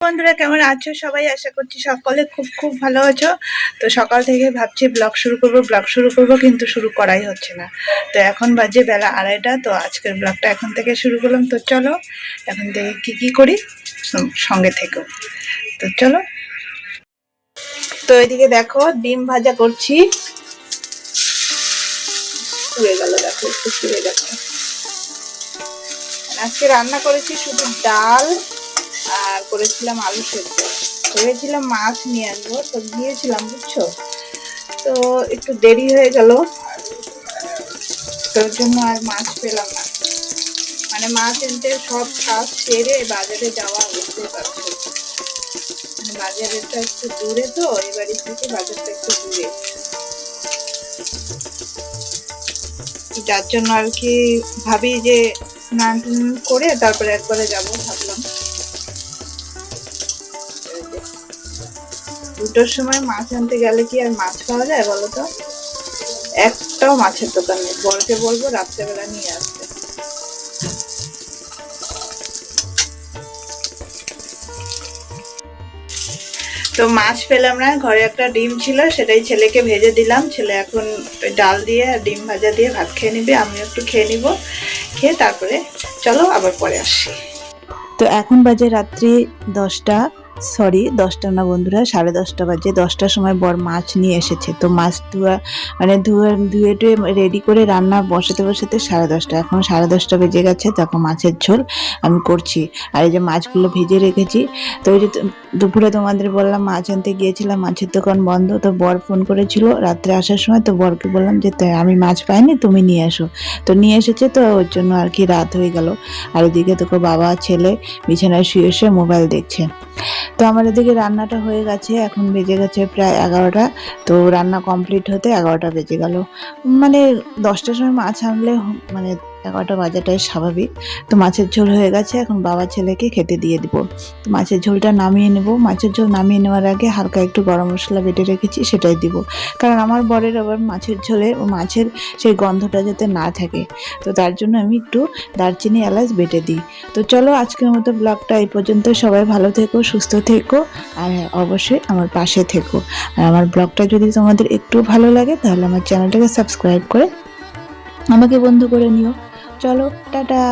বন্ধুরা কেমন আছো সবাই? আশা করছি সকলে খুব খুব ভালো আছো। তো সকাল থেকে ভাবছি ব্লগ শুরু করব কিন্তু শুরু করাই হচ্ছে না। তো এখন বাজে বেলা 2:30। তো আজকের ব্লগটা এখন থেকে শুরু করলাম। তো চলো এখন থেকে কি করি সঙ্গে থেকো। তো চলো। তো এদিকে দেখো ডিম ভাজা করছি। পুড়ে গেল, দেখো একটু পুড়ে গেছে। আজকে রান্না করেছি শুধু ডাল আর করেছিলাম আলু সেদ্ধ। ভেবেছিলাম মাছ নিয়ে আসবো, তো গিয়েছিলাম বুঝছো, তো একটু দেরি হয়ে গেল, তোর জন্য আর মাছ পেলাম না। মানে মাছ এনতে সব কাজ সেরে বাজারে যাওয়া বুঝতে পারছো, মানে বাজারটা একটু দূরে, তো এই বাড়ি থেকে বাজারটা একটু দূরে, যার জন্য আর কি ভাবি যে স্নান করে তারপরে একবারে যাবো ভাবলাম। দুটোর সময় মাছ আনতে গেলে কি আর মাছ পাওয়া যায় বলো তো? একটাও মাছের দোকান নেই। বরকে বলবো রাত্রেবেলা নিয়ে আসতে। তো মাছ পেলাম না, ঘরে একটা ডিম ছিল, সেটাই ছেলেকে ভেজে দিলাম। ছেলে এখন ডাল দিয়ে আর ডিম ভাজা দিয়ে ভাত খেয়ে নিবে, আমিও একটু খেয়ে নিব। খেয়ে তারপরে চলো আবার পরে আসি। তো এখন বাজে রাত্রি 10টা, সরি 10টা না বন্ধুরা, 10:30 বাজে। 10টার সময় বর মাছ নিয়ে এসেছে। তো মাছ ধোয়া মানে ধুয়ে টুয়ে রেডি করে রান্না বসাতে 10:30। এখন 10:30 বেজে গেছে। তখন মাছের ঝোল আমি করছি। আর এই যে মাছগুলো ভেজে রেখেছি। তো ওই যে দুপুরে তোমাদের বললাম মাছ আনতে গিয়েছিলাম, মাছের দোকান বন্ধ। তো বর ফোন করেছিল রাত্রে আসার সময়। তো বরকে বললাম যে আমি মাছ পাইনি, তুমি নিয়ে এসো। তো নিয়ে এসেছে, তো ওর জন্য আর কি রাত হয়ে গেল। আর এদিকে তোকে বাবা ছেলে বিছানায় শুয়ে শুয়ে মোবাইল দেখছে। তো আমার এদিকে রান্নাটা হয়ে গেছে, এখন বেজে গেছে প্রায় 11টা। তো রান্না কমপ্লিট হতে 11টা বেজে গেল। মানে 10টার সময় মাছ আনলে মানে 11টা বাজাটাই স্বাভাবিক। তো মাছের ঝোল হয়ে গেছে, এখন বাবা ছেলেকে খেতে দিয়ে দিব। তো মাছের ঝোলটা নামিয়ে নেব। মাছের ঝোল নামিয়ে নেওয়ার আগে হালকা একটু গরম মশলা বেটে রেখেছি, সেটাই দিব। কারণ আমার বরের আবার মাছের ঝোলে ও মাছের সেই গন্ধটা যাতে না থাকে, তো তার জন্য আমি একটু দারচিনি এলাচ বেটে দিই। তো চলো আজকের মতো ব্লগটা এই পর্যন্ত। সবাই ভালো থেকো, সুস্থ থেকো, আর হ্যাঁ অবশ্যই আমার পাশে থেকো। আর আমার ব্লগটা যদি তোমাদের একটু ভালো লাগে তাহলে আমার চ্যানেলটাকে সাবস্ক্রাইব করে আমাকে বন্ধু করে নিও। চলো টাটা।